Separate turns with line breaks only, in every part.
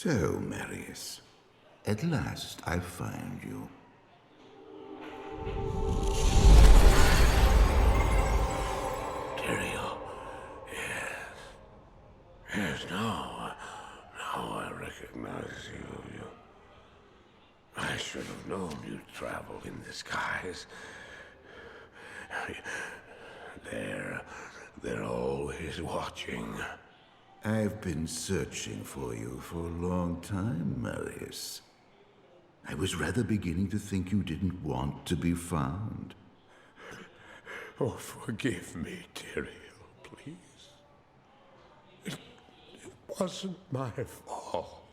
So, Marius, at last I find you.
Tyrael, yes. Yes, now I recognize you. I should have known you'd travel in the skies. They're always watching.
I've been searching for you for a long time, Marius. I was rather beginning to think you didn't want to be found.
Oh, forgive me, Tyrael, please. It wasn't my fault.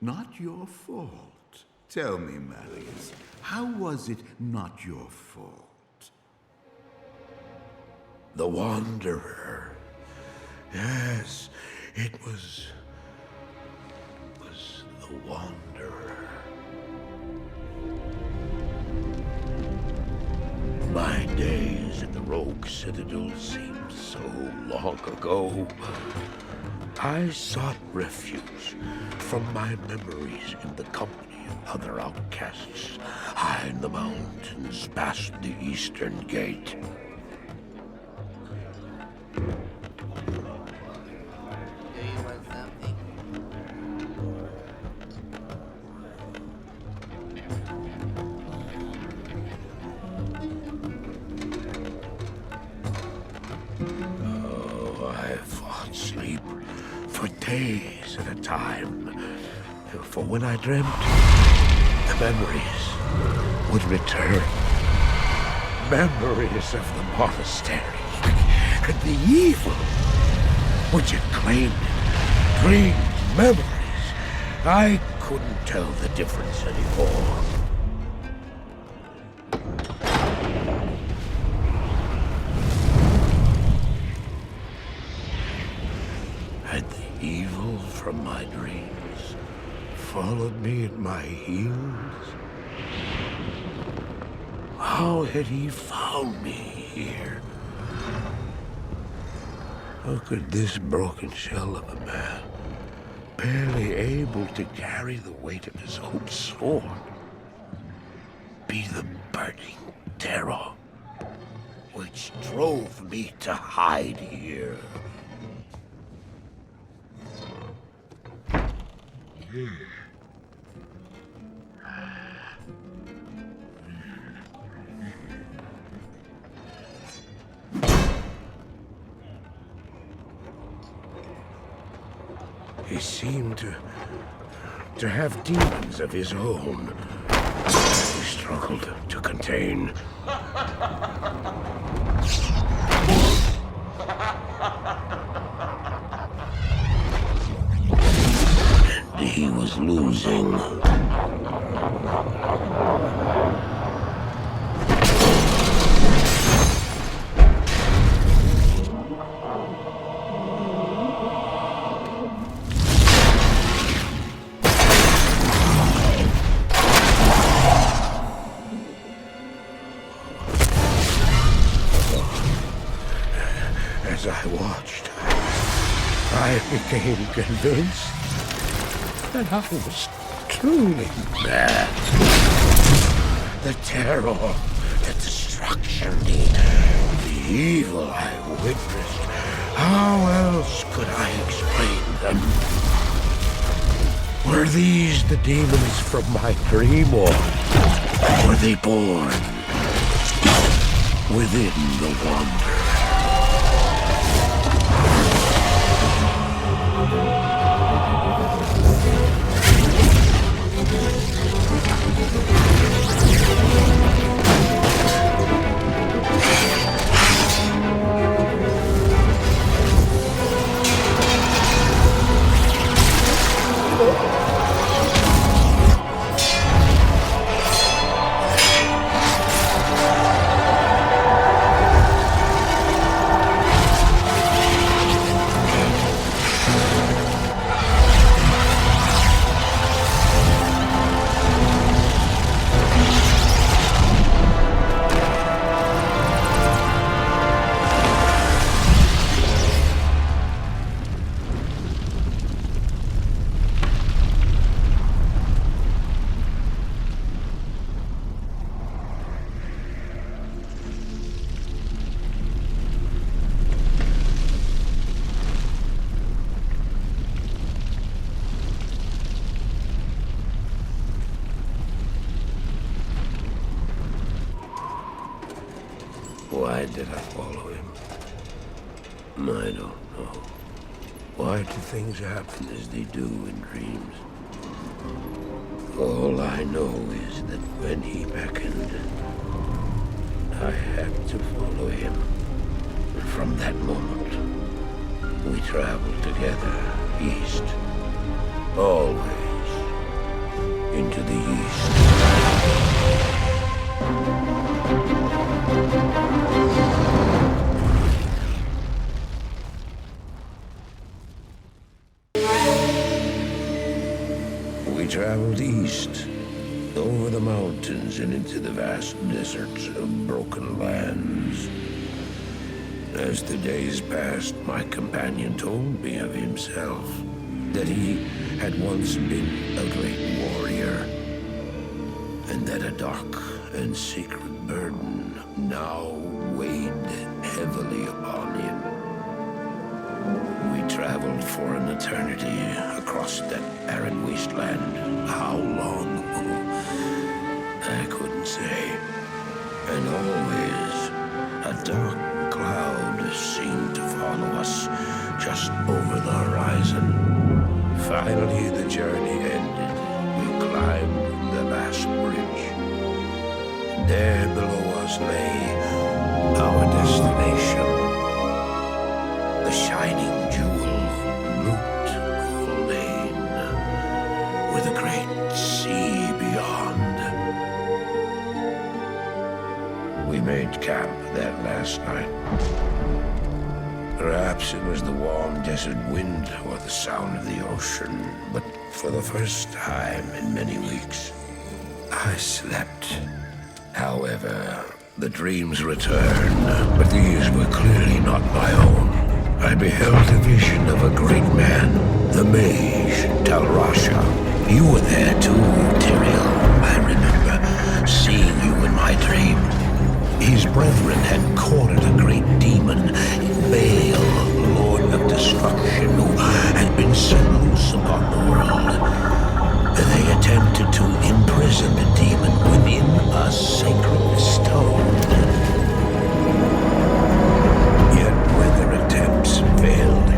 Not your fault. Tell me, Marius, how was it not your fault?
The Wanderer. Yes, it was the Wanderer. My days at the Rogue Citadel seemed so long ago. I sought refuge from my memories in the company of other outcasts, high in the mountains past the Eastern Gate. Sleep for days at a time. For when I dreamt, the memories would return. Memories of the monastery and the evil which had claimed it. Dreams, memories. I couldn't tell the difference anymore. Had the evil from my dreams followed me at my heels? How had he found me here? How could this broken shell of a man, barely able to carry the weight of his own sword, be the burning terror which drove me to hide here? He seemed to have demons of his own. He struggled to contain. And he was losing. As I watched, I became convinced that I was truly mad. The terror, the destruction, the evil I witnessed. How else could I explain them? Were these the demons from my dream, or were they born within the Wanderer? Why did I follow him? I don't know. Why do things happen as they do in dreams? All I know is that when he beckoned, I had to follow him. And from that moment, we traveled together east. Always into the east. We traveled east, over the mountains and into the vast deserts of broken lands. As the days passed, my companion told me of himself, that he had once been a great warrior, and that a dark and secret burden now weighed heavily upon him. We traveled for an eternity across that arid wasteland. How long? I couldn't say. And always a dark cloud seemed to follow us just over the horizon. Finally, the journey ended. We climbed the last bridge. There below us lay our destination. The shining jewel, Lane, with a great sea beyond. We made camp that last night. Perhaps it was the warm desert wind or the sound of the ocean, but for the first time in many weeks, I slept. However, the dreams returned, but these were clearly not my own. I beheld a vision of a great man, the mage, Talrasha. You were there too, Tyrael. I remember seeing you in my dream. His brethren had cornered a great demon, Baal, Lord of Destruction, who had been set loose upon the world. They attempted to imprison the demon within a sacred stone. Yet when their attempts failed,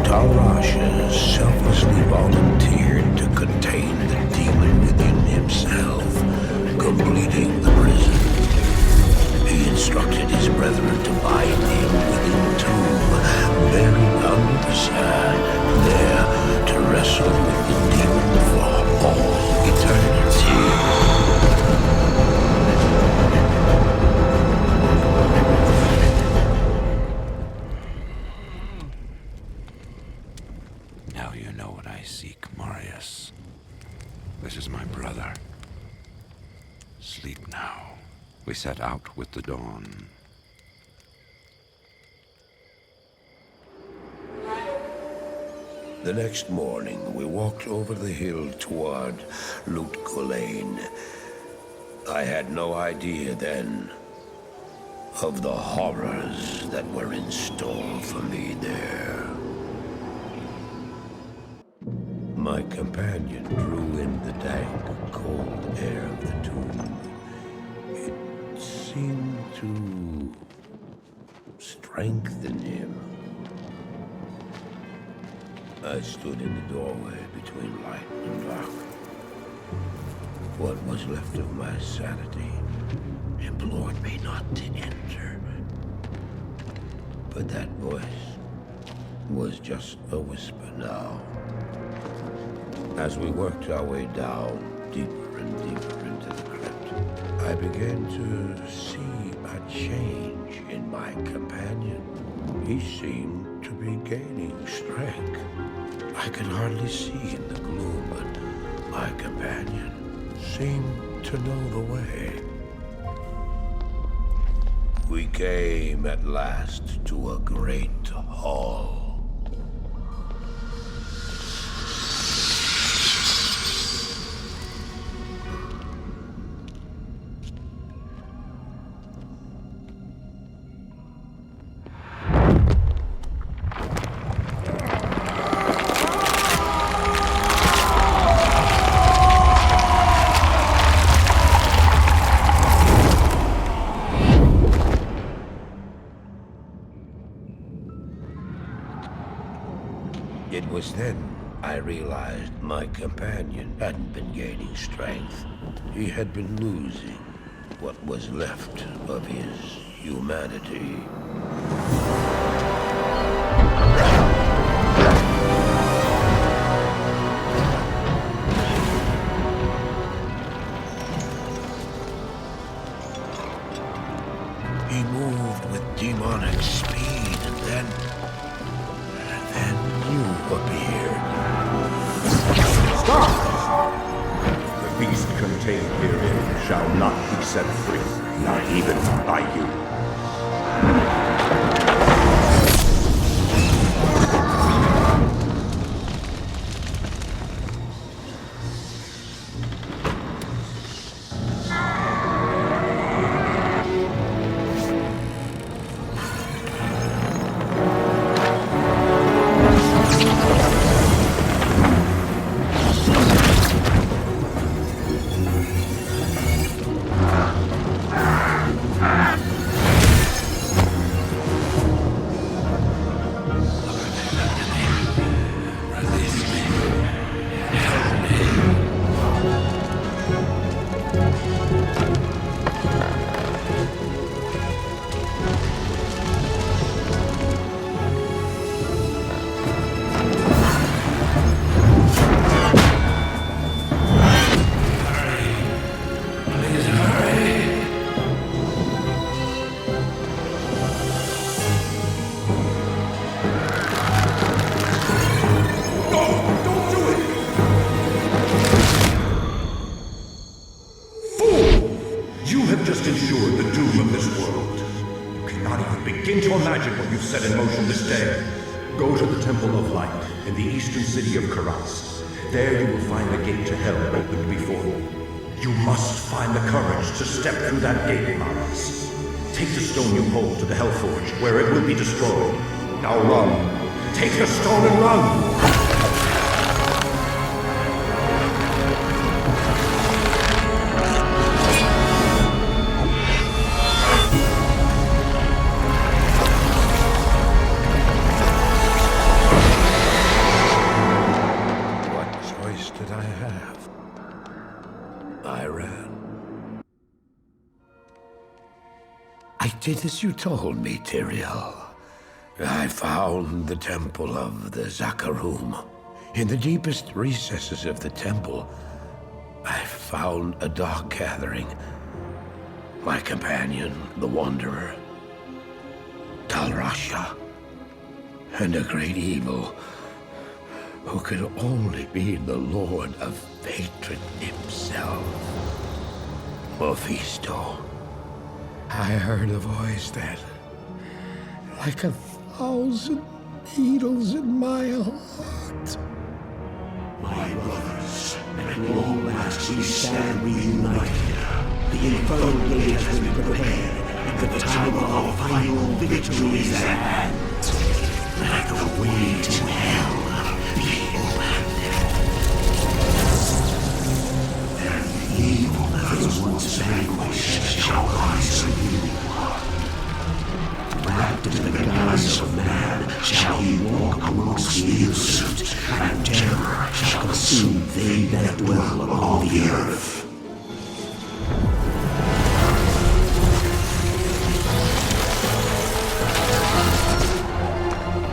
Talrasha selflessly volunteered to contain the demon within himself, completing the prison. He instructed his brethren to bind him within a tomb, buried under the sand, there to wrestle with the demon for all eternity.
Now you know what I seek, Marius. This is my brother. Sleep now. We set out with the dawn.
The next morning, we walked over the hill toward Lane. I had no idea then of the horrors that were in store for me there. My companion drew in the dank, cold air of the tomb. It seemed to strengthen him. I stood in the doorway between light and dark. What was left of my sanity implored me not to enter. But that voice was just a whisper now. As we worked our way down, deeper and deeper into the crypt, I began to see a change in my companion. He seemed to be gaining strength. I could hardly see in the gloom, but my companion seemed to know the way. We came at last to a great hall. It was then I realized my companion hadn't been gaining strength. He had been losing what was left of his humanity. He moved with demonic speed, and then you appeared.
Stop! The beast contained herein shall not be set free, not even by you. Set in motion this day. Go to the Temple of Light in the eastern city of Karas. There you will find the gate to hell opened before you. You must find the courage to step through that gate, Marius. Take the stone you hold to the Hellforge, where it will be destroyed. Now run. Take the stone and run!
Did as you told me, Tyrael. I found the temple of the Zakarum. In the deepest recesses of the temple, I found a dark gathering. My companion, the Wanderer, Talrasha, and a great evil who could only be the Lord of Hatred himself, Mephisto. I heard a voice that, like 1,000 needles in my heart.
My brothers, at long last we stand reunited. The infernal gate has been prepared, and the time of our final victory is at hand. Let the way to hell be opened. And the evil that was once vanquished shall rise anew. Wrapped in the guise of man shall he walk amongst the innocent, and terror shall consume they that dwell upon the earth.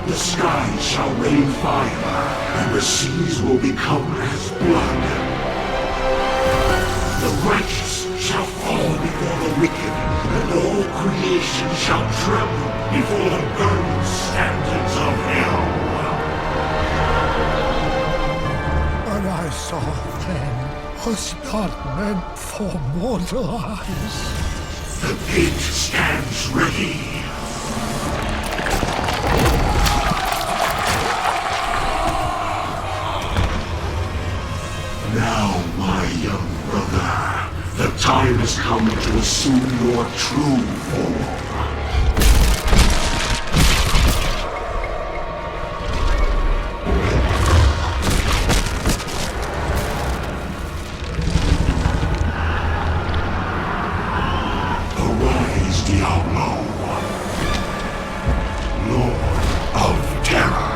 The skies shall rain fire, and the seas will become as blood. The righteous shall fall before the wicked, and all creation shall tremble before the burning standards of hell.
What I saw then was not meant for mortal eyes.
The gate stands ready. Now, my young brother, the time has come to assume your true form. Arise, Diablo, Lord of Terror.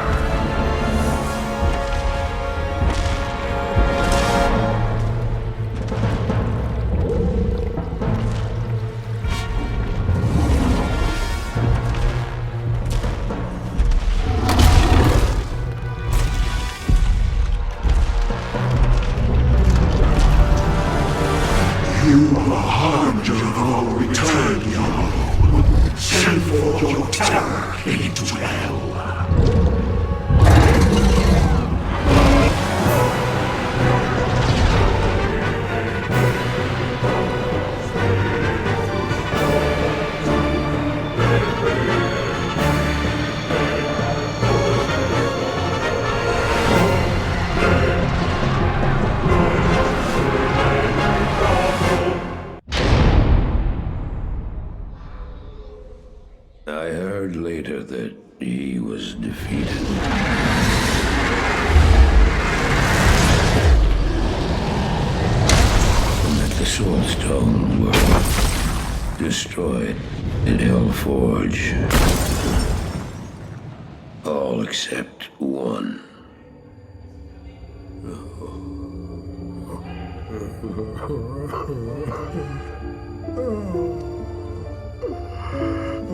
You are the harbinger of our return, Yarrow. Send forth your terror into hell.
I heard later that he was defeated. And that the Sword Stones were destroyed in Hellforge. All except one.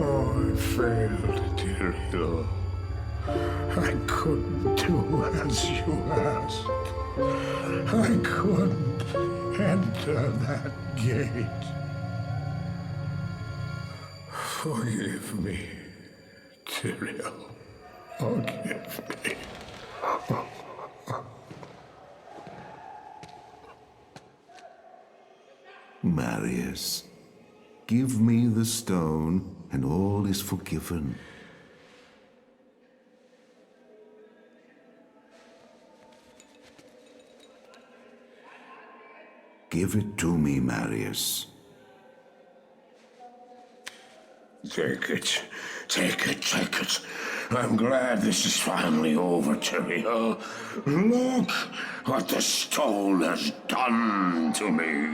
Oh, I failed, Tyrael. I couldn't do as you asked. I couldn't enter that gate. Forgive me, Tyrael. Forgive me.
Marius, give me the stone, and all is forgiven. Give it to me, Marius.
Take it. Take it, take it. I'm glad this is finally over, Tyrael. Look what the stone has done to me.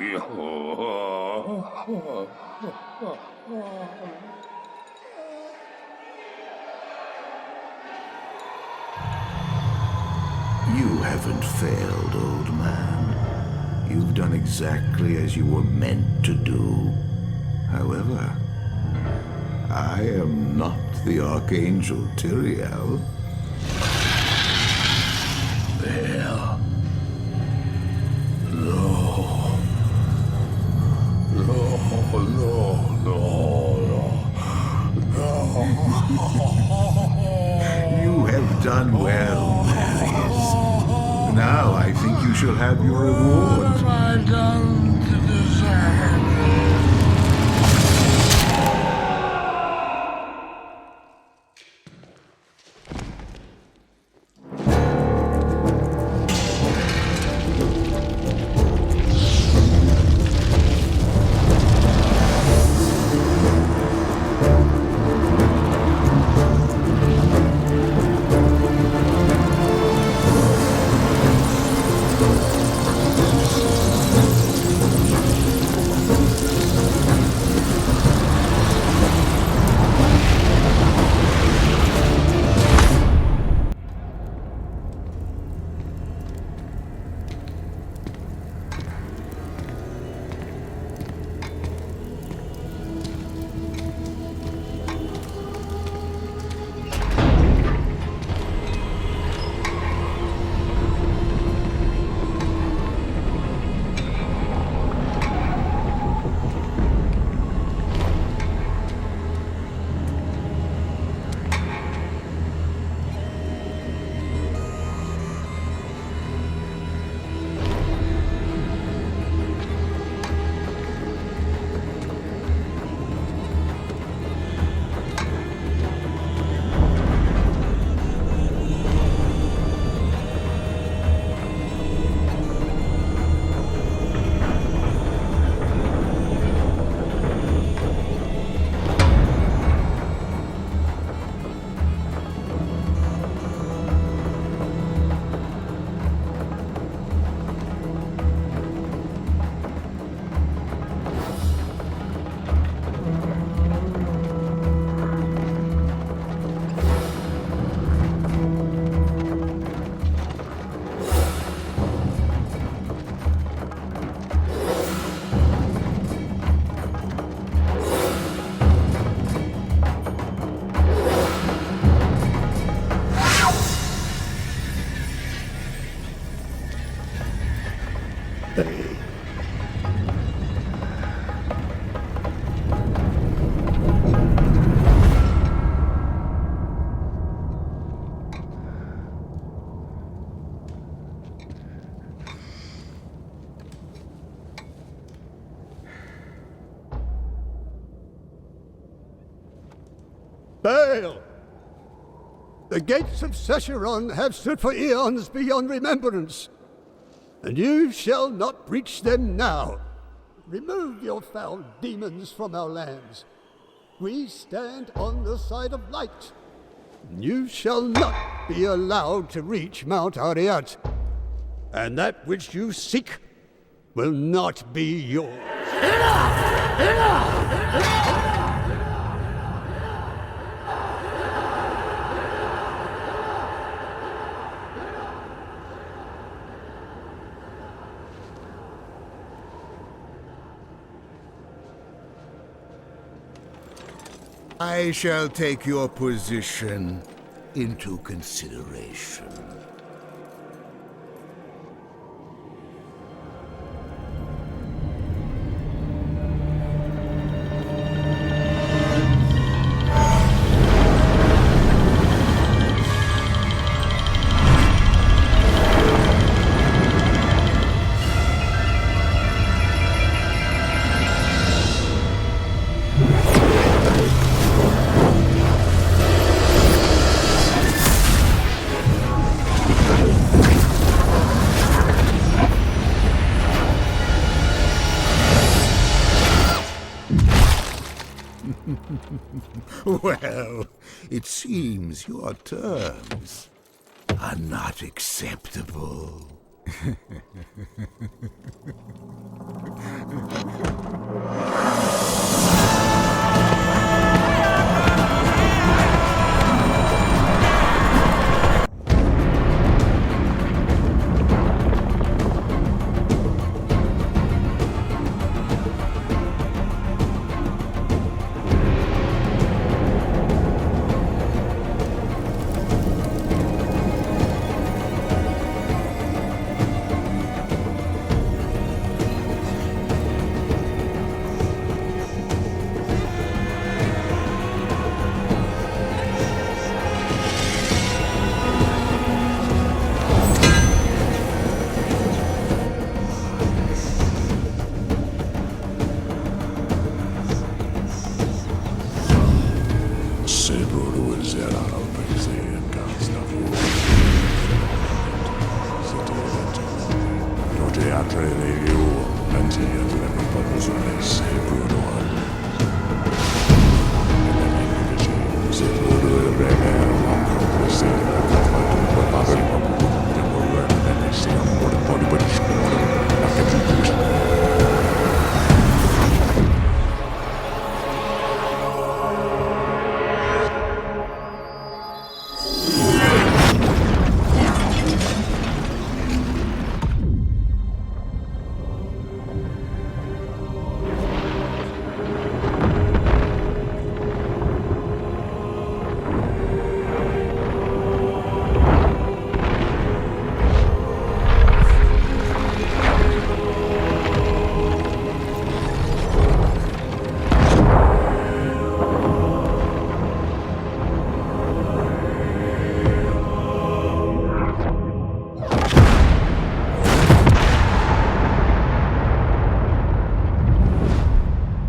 You haven't failed, old man. You've done exactly as you were meant to do. However, I am not the Archangel Tyrael.
Well, no.
You have done well, Marius. Now I think you shall have your reward.
What have I done to deserve it?
Bail! The gates of Secheron have stood for eons beyond remembrance, and you shall not breach them now. Remove your foul demons from our lands. We stand on the side of light. You shall not be allowed to reach Mount Ariat, and that which you seek will not be yours. Enough! Enough!
I shall take your position into consideration. Well, it seems your terms are not acceptable.